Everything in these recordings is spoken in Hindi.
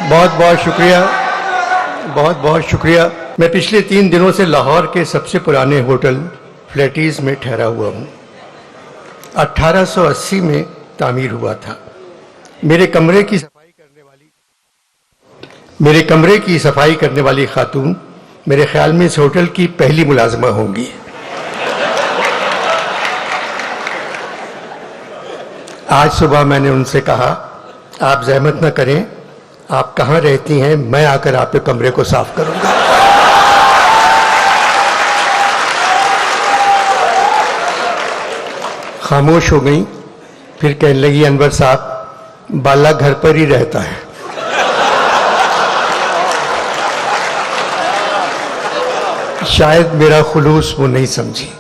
बहुत बहुत शुक्रिया, बहुत बहुत शुक्रिया। मैं पिछले 3 दिनों से लाहौर के सबसे पुराने होटल फ्लैटीज़ में ठहरा हुआ हूँ। 1880 में तामीर हुआ था। मेरे कमरे की सफाई करने वाली खातून मेरे ख्याल में इस होटल की पहली मुलाजमा होंगी। आज सुबह मैंने उनसे कहा, आप जहमत न करें, आप कहाँ रहती हैं, मैं आकर आपके कमरे को साफ करूंगा। खामोश हो गई, फिर कहने लगी, अनवर साहब बाला घर पर ही रहता है। शायद मेरा खुलूस वो नहीं समझी।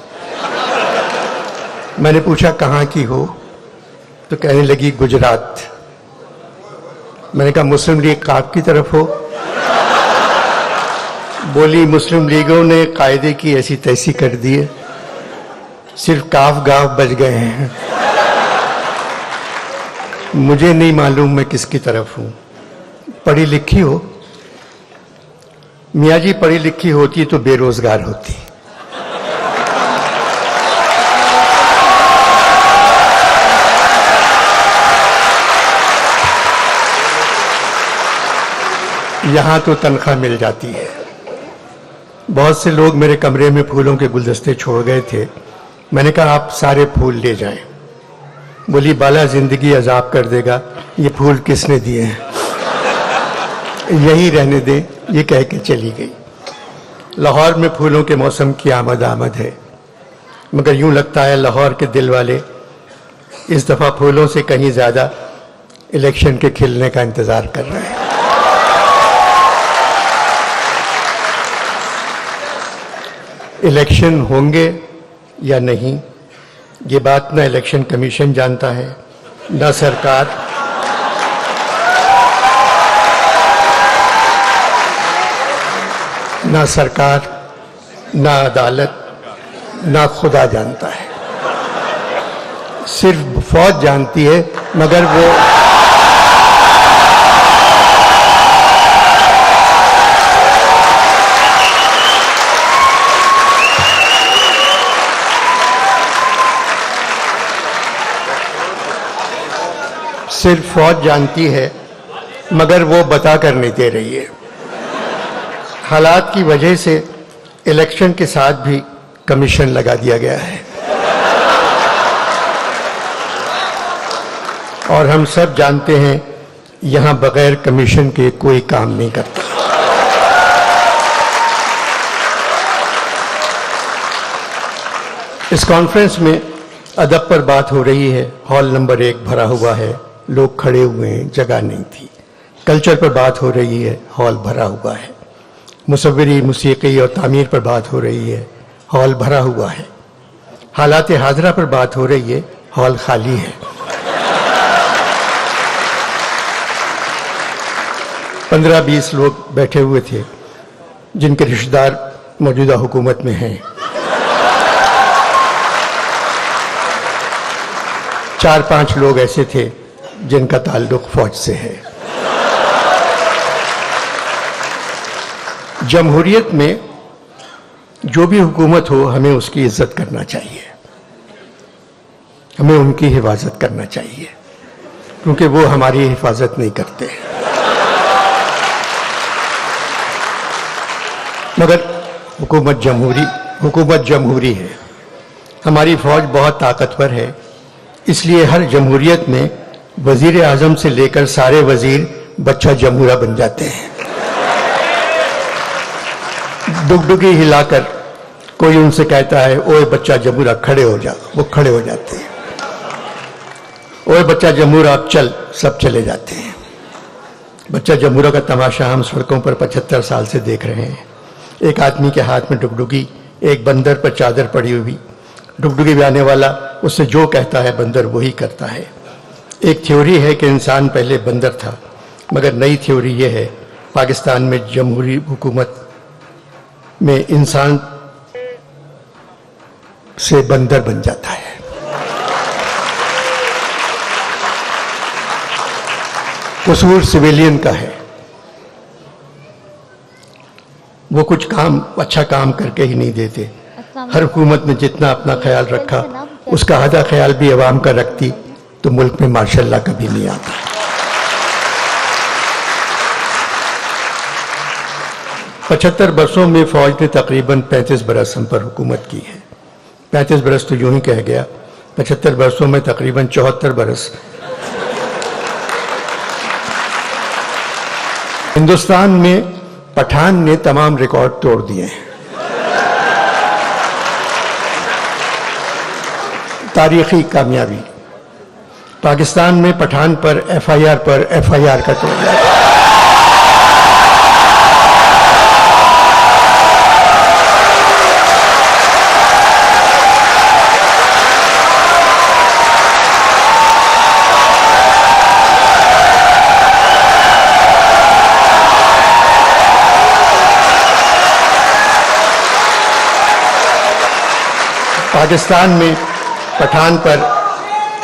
मैंने पूछा कहाँ की हो, तो कहने लगी गुजरात। मैंने कहा मुस्लिम लीग काफ की तरफ हो? बोली मुस्लिम लीगों ने कायदे की ऐसी तैसी कर दी है, सिर्फ काफ गाफ बच गए हैं। मुझे नहीं मालूम मैं किसकी तरफ हूं। पढ़ी लिखी हो? मियाँ जी पढ़ी लिखी होती तो बेरोजगार होती। यहाँ तो तनख्वाह मिल जाती है। बहुत से लोग मेरे कमरे में फूलों के गुलदस्ते छोड़ गए थे। मैंने कहा आप सारे फूल ले जाएं। बोली बाला जिंदगी अजाब कर देगा, ये फूल किसने दिए हैं, यही रहने दे, ये कह के चली गई। लाहौर में फूलों के मौसम की आमद है, मगर यूं लगता है लाहौर के दिल वाले इस दफ़ा फूलों से कहीं ज़्यादा इलेक्शन के खिलने का इंतज़ार कर रहे हैं। इलेक्शन होंगे या नहीं, ये बात ना इलेक्शन कमीशन जानता है, ना सरकार, ना अदालत, ना खुदा जानता है। सिर्फ फौज जानती है, मगर वो जानती है, मगर वो बता कर नहीं दे रही है। हालात की वजह से इलेक्शन के साथ भी कमीशन लगा दिया गया है, और हम सब जानते हैं यहां बगैर कमीशन के कोई काम नहीं करता। इस कॉन्फ्रेंस में अदब पर बात हो रही है। हॉल नंबर 1 भरा हुआ है, लोग खड़े हुए हैं, जगह नहीं थी। कल्चर पर बात हो रही है, हॉल भरा हुआ है। मुसव्विरी, मूसीकी और तामीर पर बात हो रही है, हॉल भरा हुआ है। हालात हाजरा पर बात हो रही है, हॉल खाली है। 15-20 लोग बैठे हुए थे जिनके रिश्तेदार मौजूदा हुकूमत में हैं। 4-5 लोग ऐसे थे जिनका ताल्लुक फौज से है। जमहूरियत में जो भी हुकूमत हो, हमें उसकी इज्जत करना चाहिए, हमें उनकी हिफाजत करना चाहिए, क्योंकि वो हमारी हिफाजत नहीं करते। मगर हुकूमत जमहूरी है। हमारी फौज बहुत ताकतवर है, इसलिए हर जमहूरियत में वजीर आजम से लेकर सारे वजीर बच्चा जमहूरा बन जाते हैं। डुगडुगी हिलाकर कोई उनसे कहता है ओए बच्चा जमहूरा खड़े हो जा, वो खड़े हो जाते हैं। ओए बच्चा जमहूरा अब चल, सब चले जाते हैं। बच्चा जमहूरा का तमाशा हम सड़कों पर 75 साल से देख रहे हैं। एक आदमी के हाथ में डुगडुगी, एक बंदर पर चादर पड़ी हुई। डुगडुगी बजाने वाला उससे जो कहता है बंदर वही करता है। एक थ्योरी है कि इंसान पहले बंदर था, मगर नई थ्योरी ये है पाकिस्तान में जमहूरी हुकूमत में इंसान से बंदर बन जाता है। कसूर सिविलियन का है, वो कुछ काम अच्छा काम करके ही नहीं देते। हर हुकूमत ने जितना अपना ख्याल रखा उसका आधा ख्याल भी अवाम का रखती तो मुल्क में माशाल्लाह कभी नहीं आता। पचहत्तर बरसों में फौज ने तकरीबन 35 बरस हम पर हुकूमत की है। 35 बरस तो यूं ही कह गया, 75 बरसों में तकरीबन 74 बरस। हिंदुस्तान में पठान ने तमाम रिकॉर्ड तोड़ दिए हैं। तारीखी कामयाबी, पाकिस्तान में पठान पर एफआईआर का तोड़ दिया। पाकिस्तान में पठान पर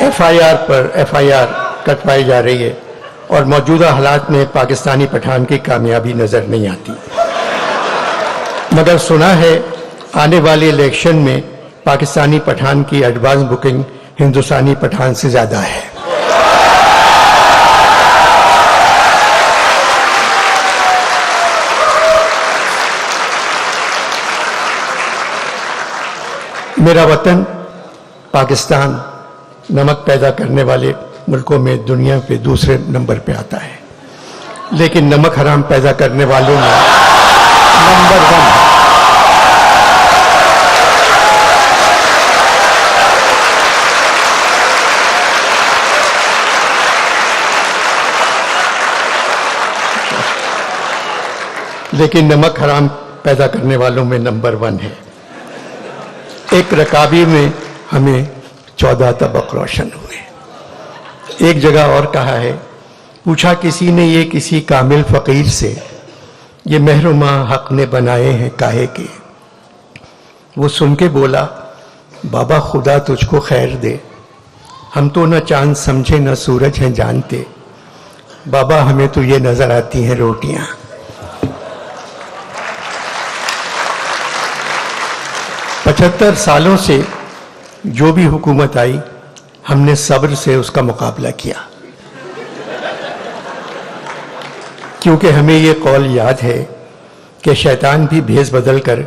एफआईआर कटवाई जा रही है और मौजूदा हालात में पाकिस्तानी पठान की कामयाबी नजर नहीं आती। मगर सुना है आने वाले इलेक्शन में पाकिस्तानी पठान की एडवांस बुकिंग हिंदुस्तानी पठान से ज्यादा है। मेरा वतन पाकिस्तान नमक पैदा करने वाले मुल्कों में दुनिया पे दूसरे नंबर पे आता है, लेकिन नमक हराम पैदा करने वालों में नंबर 1 है। लेकिन नमक हराम पैदा करने वालों में नंबर 1 है। एक रकाबी में हमें 14 तबक रोशन हुए। एक जगह और कहा है, पूछा किसी ने ये किसी कामिल फकीर से, ये महरुमा हक ने बनाए हैं काहे के। वो सुन के बोला, बाबा खुदा तुझको खैर दे, हम तो न चांद समझे न सूरज हैं जानते, बाबा हमें तो ये नजर आती हैं रोटियां। पचहत्तर सालों से जो भी हुकूमत आई हमने सब्र से उसका मुकाबला किया, क्योंकि हमें ये कौल याद है कि शैतान भी भेस बदल कर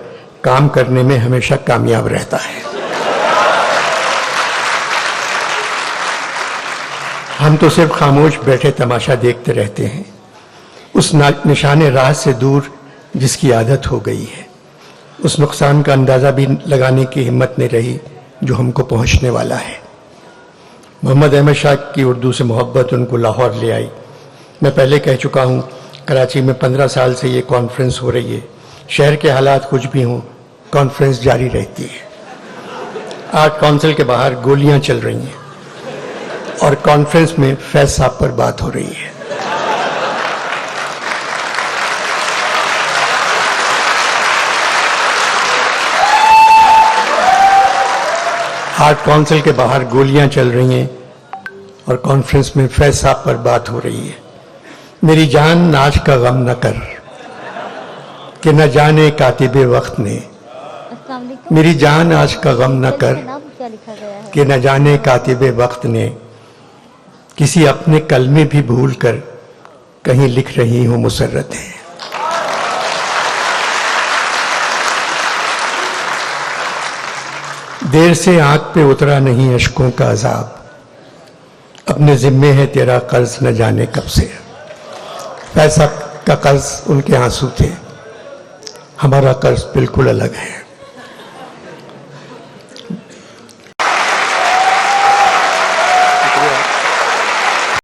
काम करने में हमेशा कामयाब रहता है। हम तो सिर्फ खामोश बैठे तमाशा देखते रहते हैं, उस निशाने राह से दूर जिसकी आदत हो गई है। उस नुकसान का अंदाज़ा भी लगाने की हिम्मत नहीं रही जो हमको पहुंचने वाला है। मोहम्मद अहमद शाह की उर्दू से मोहब्बत उनको लाहौर ले आई। मैं पहले कह चुका हूं, कराची में 15 साल से ये कॉन्फ्रेंस हो रही है। शहर के हालात कुछ भी हों, कॉन्फ्रेंस जारी रहती है। आर्ट काउंसिल के बाहर गोलियां चल रही हैं और कॉन्फ्रेंस में फैज साहब पर बात हो रही है। आर्ट काउंसिल के बाहर गोलियां चल रही हैं और कॉन्फ्रेंस में फैज साहब पर बात हो रही है। मेरी जान नाच का गम न कर कि न जाने कातिबे वक्त ने, मेरी जान आज का गम न कर कि न जाने कातिबे वक्त ने, किसी अपने कलमे भी भूल कर कहीं लिख रही हूं मुसर्रतें। देर से आंख पे उतरा नहीं अश्कों का अजाब, अपने जिम्मे है तेरा कर्ज न जाने कब से। फैज साहब का कर्ज उनके आंसू थे, हमारा कर्ज बिल्कुल अलग है।